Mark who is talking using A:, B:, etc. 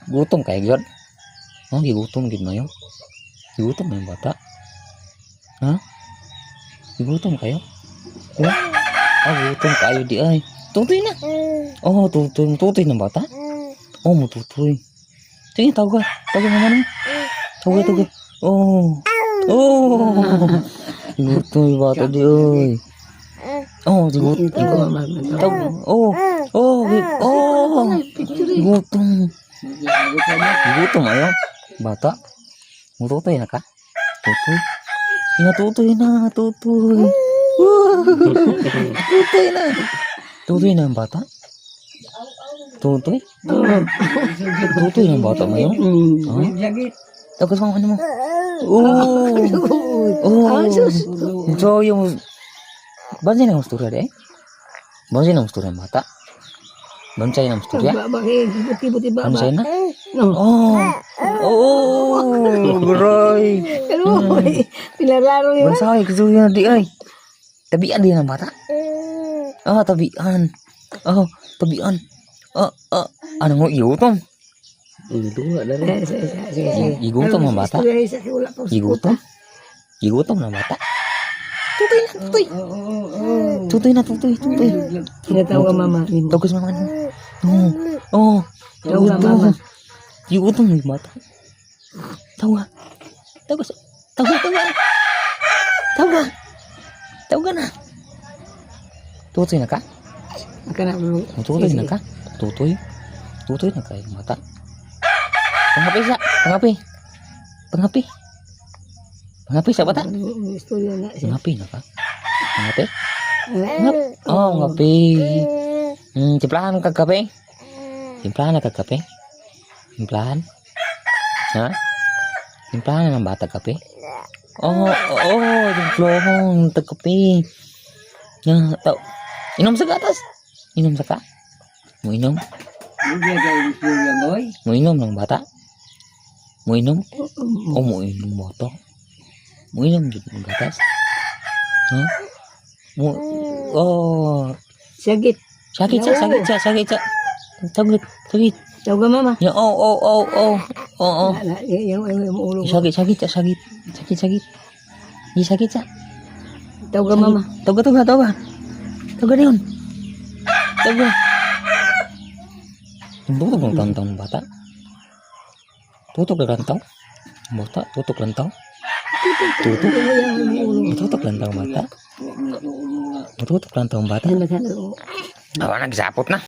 A: Gutom kayo gyud. Oh, gigutom gid mayo. Gigutom na yung bata. Ha? Gigutom kayo? Oh, gutom kayo di ay. Tutoy na. Oh, tutoy ng bata. Oh, mututoy. Sige, tawag ka. Tawag naman mo. Tawag. Oh. Oh. Gutom yung bata di ay. Oh, gutom. Tawag. Oh. Oh. Oh. Gutom. Gutom ayo. Bata. Mututoy na ka? Tutoy. Tutoy na. Tutoy. Tutoy na. Tutoy na ang bata? Tutoy? Tutoy na ang bata ngayon? Tapos mga ano mo? Oh! So yung... Bansay na ang istorya de? Bansay na ang istorya ang bata? Bansay na ang istorya? Bansay na? Oh! Oh! Guray!
B: Pinalaro yun.
A: Bansay, gusto yun di ay. Tabian din ang bata? Ah, tabian. Oh, tabian. Ano mo, igutom? Igutom ang bata? Igutom? Igutom ng bata? Tutoy na, tutoy. Tutoy na, tutoy.
B: Tinatawag mama.
A: Tawag mama. Oh, igutom. Igutom ng bata. Tawag. Tawag na. Tutoy na ka? Tutoy na ka? Tutoy na ka yung mata. Pangapi siya. Pangapi siya bata. Pangapi na ka? Pangapi? Oh, ngapi. Timplahan ka kape? Timplahan na ka kape? Timplahan? Ha? Timplahan na ng bata kape? Oh, timplahan. Kape. Inom sa gatas. Inom sa ka? Mo inom? Mo inom ng bata? Mo inom? Oh, mo inom bata. Mo inom ng gatas? Ha? Mo... Oh...
B: Sagit.
A: Sakit siya. Sagit.
B: Tawag mama.
A: Ya, oh. Sakit. Sakit siya.
B: Tawag mama.
A: Tawag na yun. Tawag. Tutok ng taon-taon bata. Tutok lang taon. Bata, tutok lang taon. Tutok lang taon bata. Tutok lang taon bata. Awa, nagsapot na.